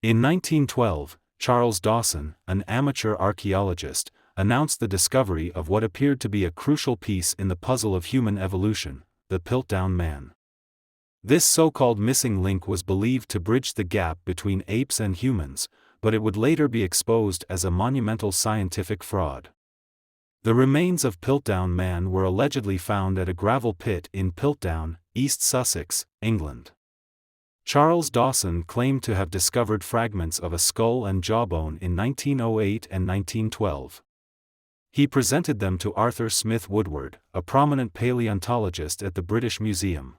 In 1912, Charles Dawson, an amateur archaeologist, announced the discovery of what appeared to be a crucial piece in the puzzle of human evolution, the Piltdown Man. This so-called missing link was believed to bridge the gap between apes and humans, but it would later be exposed as a monumental scientific fraud. The remains of Piltdown Man were allegedly found at a gravel pit in Piltdown, East Sussex, England. Charles Dawson claimed to have discovered fragments of a skull and jawbone in 1908 and 1912. He presented them to Arthur Smith Woodward, a prominent paleontologist at the British Museum.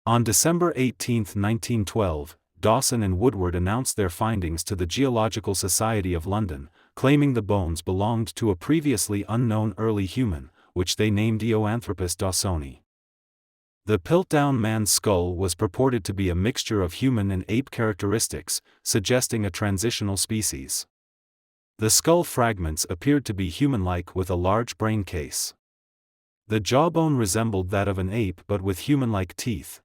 On December 18, 1912, Dawson and Woodward announced their findings to the Geological Society of London, claiming the bones belonged to a previously unknown early human, which they named Eoanthropus dawsoni. The Piltdown Man's skull was purported to be a mixture of human and ape characteristics, suggesting a transitional species. The skull fragments appeared to be human-like with a large brain case. The jawbone resembled that of an ape but with human-like teeth.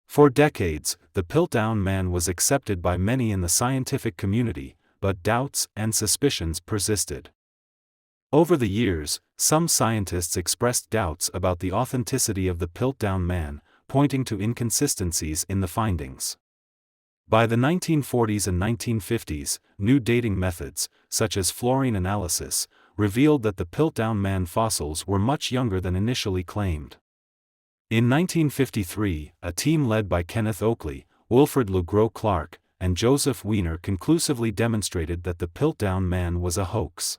For decades, the Piltdown Man was accepted by many in the scientific community, but doubts and suspicions persisted. Over the years, some scientists expressed doubts about the authenticity of the Piltdown Man, pointing to inconsistencies in the findings. By the 1940s and 1950s, new dating methods, such as fluorine analysis, revealed that the Piltdown Man fossils were much younger than initially claimed. In 1953, a team led by Kenneth Oakley, Wilfred Le Gros Clark, and Joseph Wiener conclusively demonstrated that the Piltdown Man was a hoax.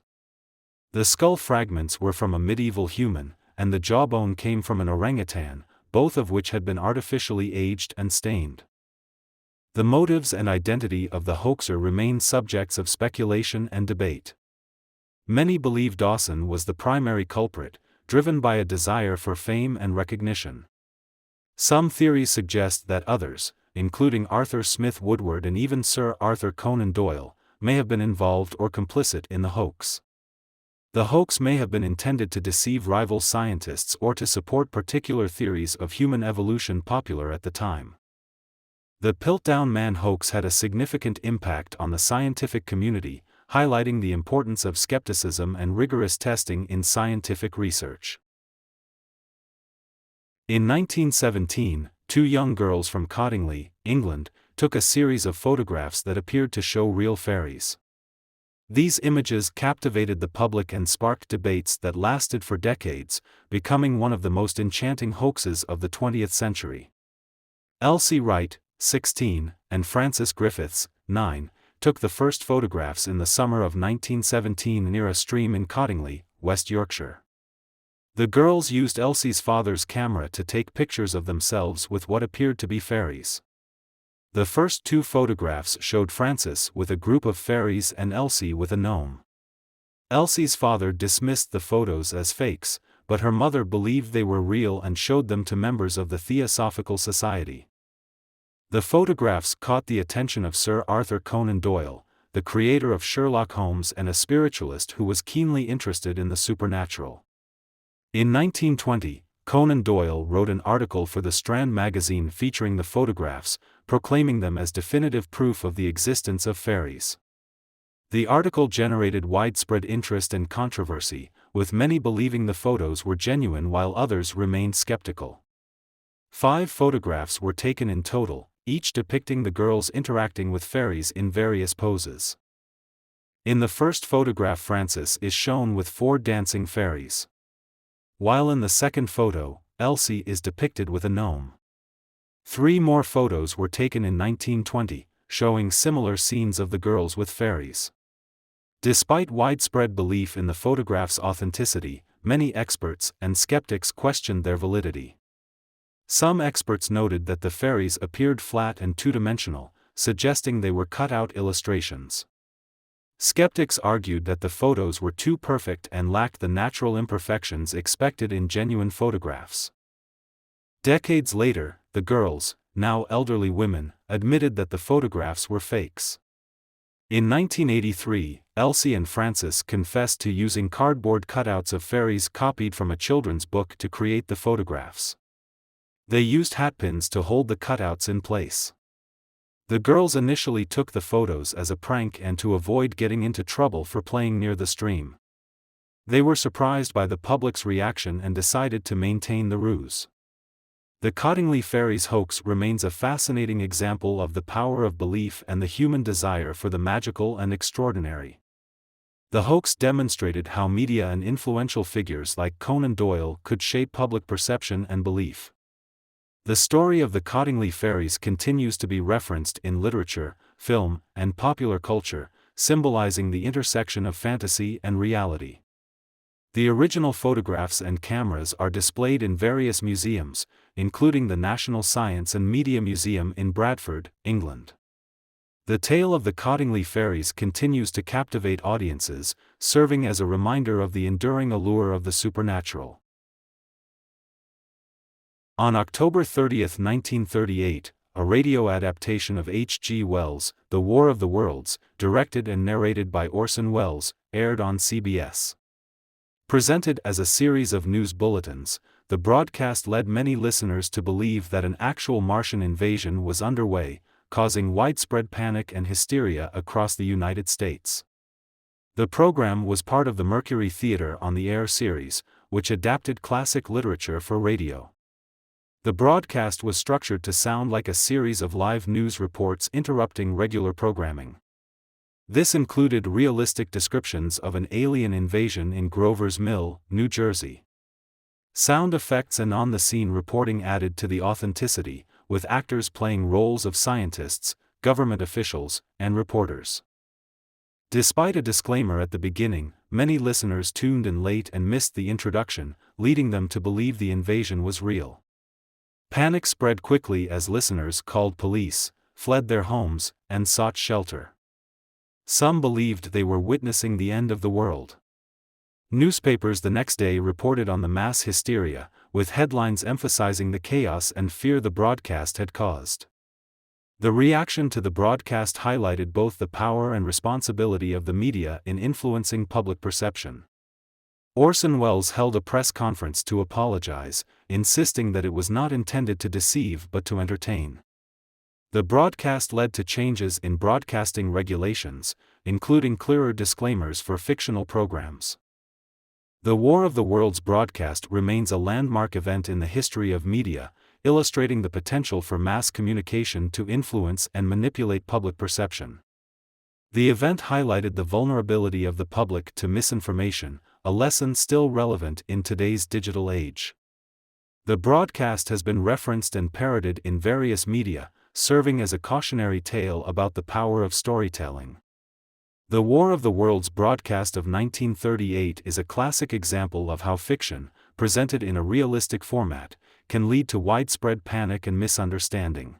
The skull fragments were from a medieval human, and the jawbone came from an orangutan, both of which had been artificially aged and stained. The motives and identity of the hoaxer remain subjects of speculation and debate. Many believe Dawson was the primary culprit, driven by a desire for fame and recognition. Some theories suggest that others, including Arthur Smith Woodward and even Sir Arthur Conan Doyle, may have been involved or complicit in the hoax. The hoax may have been intended to deceive rival scientists or to support particular theories of human evolution popular at the time. The Piltdown Man hoax had a significant impact on the scientific community, highlighting the importance of skepticism and rigorous testing in scientific research. In 1917, two young girls from Cottingley, England, took a series of photographs that appeared to show real fairies. These images captivated the public and sparked debates that lasted for decades, becoming one of the most enchanting hoaxes of the 20th century. Elsie Wright, 16, and Frances Griffiths, 9, took the first photographs in the summer of 1917 near a stream in Cottingley, West Yorkshire. The girls used Elsie's father's camera to take pictures of themselves with what appeared to be fairies. The first two photographs showed Frances with a group of fairies and Elsie with a gnome. Elsie's father dismissed the photos as fakes, but her mother believed they were real and showed them to members of the Theosophical Society. The photographs caught the attention of Sir Arthur Conan Doyle, the creator of Sherlock Holmes and a spiritualist who was keenly interested in the supernatural. In 1920, Conan Doyle wrote an article for the Strand magazine featuring the photographs, proclaiming them as definitive proof of the existence of fairies. The article generated widespread interest and controversy, with many believing the photos were genuine while others remained skeptical. 5 photographs were taken in total, each depicting the girls interacting with fairies in various poses. In the first photograph, Frances is shown with 4 dancing fairies, while in the second photo, Elsie is depicted with a gnome. 3 more photos were taken in 1920, showing similar scenes of the girls with fairies. Despite widespread belief in the photographs' authenticity, many experts and skeptics questioned their validity. Some experts noted that the fairies appeared flat and two-dimensional, suggesting they were cut-out illustrations. Skeptics argued that the photos were too perfect and lacked the natural imperfections expected in genuine photographs. Decades later, the girls, now elderly women, admitted that the photographs were fakes. In 1983, Elsie and Frances confessed to using cardboard cutouts of fairies copied from a children's book to create the photographs. They used hatpins to hold the cutouts in place. The girls initially took the photos as a prank and to avoid getting into trouble for playing near the stream. They were surprised by the public's reaction and decided to maintain the ruse. The Cottingley Fairies hoax remains a fascinating example of the power of belief and the human desire for the magical and extraordinary. The hoax demonstrated how media and influential figures like Conan Doyle could shape public perception and belief. The story of the Cottingley Fairies continues to be referenced in literature, film, and popular culture, symbolizing the intersection of fantasy and reality. The original photographs and cameras are displayed in various museums, including the National Science and Media Museum in Bradford, England. The tale of the Cottingley Fairies continues to captivate audiences, serving as a reminder of the enduring allure of the supernatural. On October 30, 1938, a radio adaptation of H. G. Wells' The War of the Worlds, directed and narrated by Orson Welles, aired on CBS. Presented as a series of news bulletins, the broadcast led many listeners to believe that an actual Martian invasion was underway, causing widespread panic and hysteria across the United States. The program was part of the Mercury Theater on the Air series, which adapted classic literature for radio. The broadcast was structured to sound like a series of live news reports interrupting regular programming. This included realistic descriptions of an alien invasion in Grover's Mill, New Jersey. Sound effects and on-the-scene reporting added to the authenticity, with actors playing roles of scientists, government officials, and reporters. Despite a disclaimer at the beginning, many listeners tuned in late and missed the introduction, leading them to believe the invasion was real. Panic spread quickly as listeners called police, fled their homes, and sought shelter. Some believed they were witnessing the end of the world. Newspapers the next day reported on the mass hysteria, with headlines emphasizing the chaos and fear the broadcast had caused. The reaction to the broadcast highlighted both the power and responsibility of the media in influencing public perception. Orson Welles held a press conference to apologize, insisting that it was not intended to deceive but to entertain. The broadcast led to changes in broadcasting regulations, including clearer disclaimers for fictional programs. The War of the Worlds broadcast remains a landmark event in the history of media, illustrating the potential for mass communication to influence and manipulate public perception. The event highlighted the vulnerability of the public to misinformation, a lesson still relevant in today's digital age. The broadcast has been referenced and parodied in various media, serving as a cautionary tale about the power of storytelling. The War of the Worlds broadcast of 1938 is a classic example of how fiction, presented in a realistic format, can lead to widespread panic and misunderstanding.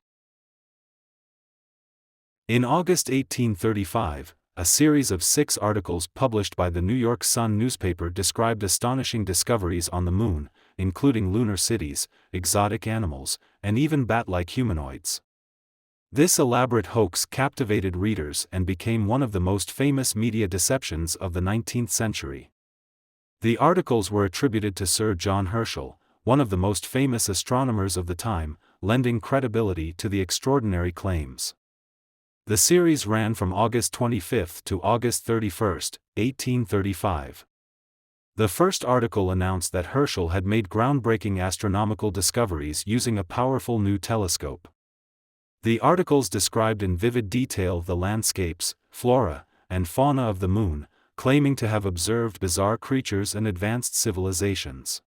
In August 1835, a series of 6 articles published by the New York Sun newspaper described astonishing discoveries on the Moon, including lunar cities, exotic animals, and even bat-like humanoids. This elaborate hoax captivated readers and became one of the most famous media deceptions of the 19th century. The articles were attributed to Sir John Herschel, one of the most famous astronomers of the time, lending credibility to the extraordinary claims. The series ran from August 25 to August 31, 1835. The first article announced that Herschel had made groundbreaking astronomical discoveries using a powerful new telescope. The articles described in vivid detail the landscapes, flora, and fauna of the Moon, claiming to have observed bizarre creatures and advanced civilizations.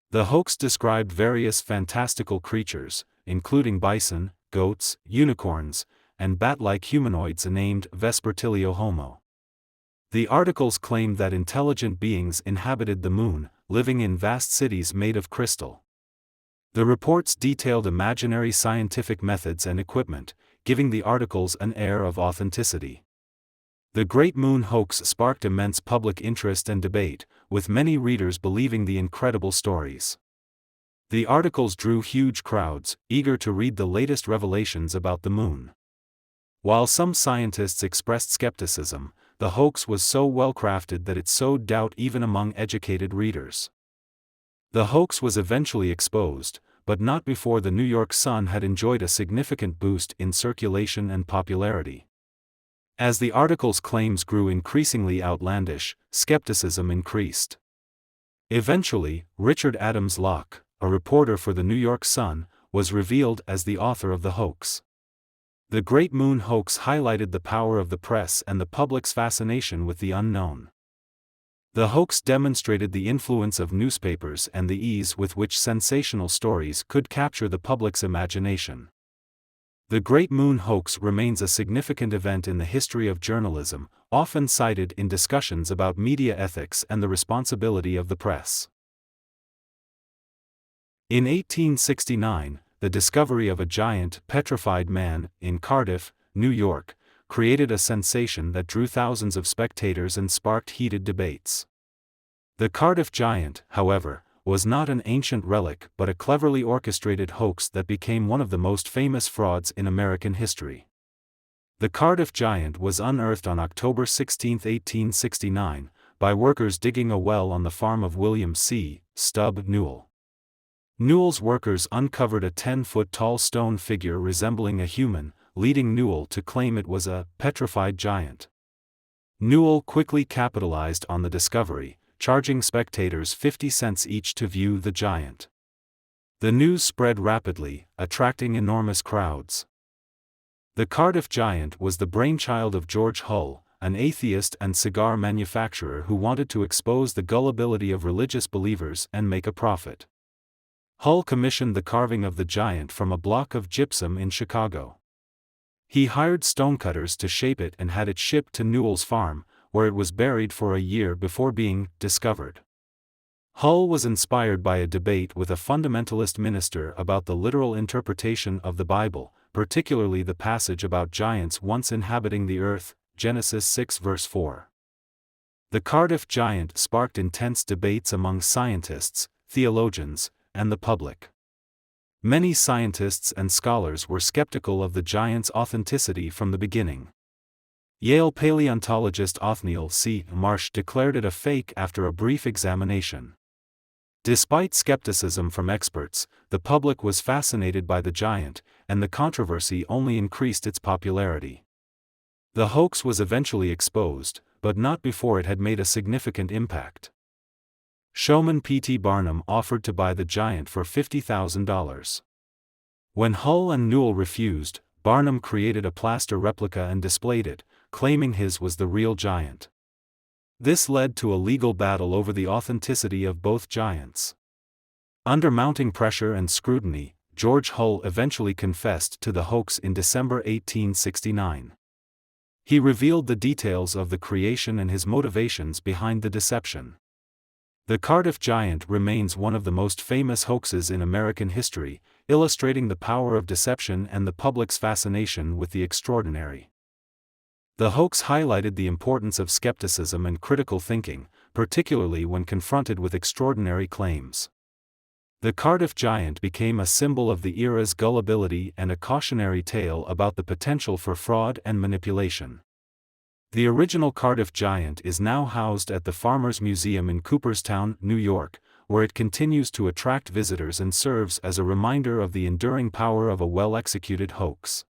The hoax described various fantastical creatures, including bison, goats, unicorns, and bat-like humanoids named Vespertilio Homo. The articles claimed that intelligent beings inhabited the Moon, living in vast cities made of crystal. The reports detailed imaginary scientific methods and equipment, giving the articles an air of authenticity. The Great Moon Hoax sparked immense public interest and debate, with many readers believing the incredible stories. The articles drew huge crowds, eager to read the latest revelations about the Moon. While some scientists expressed skepticism, the hoax was so well crafted that it sowed doubt even among educated readers. The hoax was eventually exposed, but not before the New York Sun had enjoyed a significant boost in circulation and popularity. As the article's claims grew increasingly outlandish, skepticism increased. Eventually, Richard Adams Locke, a reporter for the New York Sun, was revealed as the author of the hoax. The Great Moon Hoax highlighted the power of the press and the public's fascination with the unknown. The hoax demonstrated the influence of newspapers and the ease with which sensational stories could capture the public's imagination. The Great Moon Hoax remains a significant event in the history of journalism, often cited in discussions about media ethics and the responsibility of the press. In 1869, the discovery of a giant, petrified man, in Cardiff, New York, created a sensation that drew thousands of spectators and sparked heated debates. The Cardiff Giant, however, was not an ancient relic but a cleverly orchestrated hoax that became one of the most famous frauds in American history. The Cardiff Giant was unearthed on October 16, 1869, by workers digging a well on the farm of William C. Stubb Newell. Newell's workers uncovered a 10-foot-tall stone figure resembling a human, leading Newell to claim it was a petrified giant. Newell quickly capitalized on the discovery, charging spectators 50 cents each to view the giant. The news spread rapidly, attracting enormous crowds. The Cardiff Giant was the brainchild of George Hull, an atheist and cigar manufacturer who wanted to expose the gullibility of religious believers and make a profit. Hull commissioned the carving of the giant from a block of gypsum in Chicago. He hired stonecutters to shape it and had it shipped to Newell's farm, where it was buried for a year before being discovered. Hull was inspired by a debate with a fundamentalist minister about the literal interpretation of the Bible, particularly the passage about giants once inhabiting the earth, Genesis 6 verse 4. The Cardiff Giant sparked intense debates among scientists, theologians, and the public. Many scientists and scholars were skeptical of the giant's authenticity from the beginning. Yale paleontologist Othniel C. Marsh declared it a fake after a brief examination. Despite skepticism from experts, the public was fascinated by the giant, and the controversy only increased its popularity. The hoax was eventually exposed, but not before it had made a significant impact. Showman P.T. Barnum offered to buy the giant for $50,000. When Hull and Newell refused, Barnum created a plaster replica and displayed it, claiming his was the real giant. This led to a legal battle over the authenticity of both giants. Under mounting pressure and scrutiny, George Hull eventually confessed to the hoax in December 1869. He revealed the details of the creation and his motivations behind the deception. The Cardiff Giant remains one of the most famous hoaxes in American history, illustrating the power of deception and the public's fascination with the extraordinary. The hoax highlighted the importance of skepticism and critical thinking, particularly when confronted with extraordinary claims. The Cardiff Giant became a symbol of the era's gullibility and a cautionary tale about the potential for fraud and manipulation. The original Cardiff Giant is now housed at the Farmers Museum in Cooperstown, New York, where it continues to attract visitors and serves as a reminder of the enduring power of a well-executed hoax.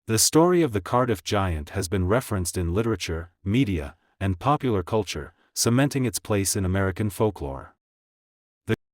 The story of the Cardiff Giant has been referenced in literature, media, and popular culture, cementing its place in American folklore.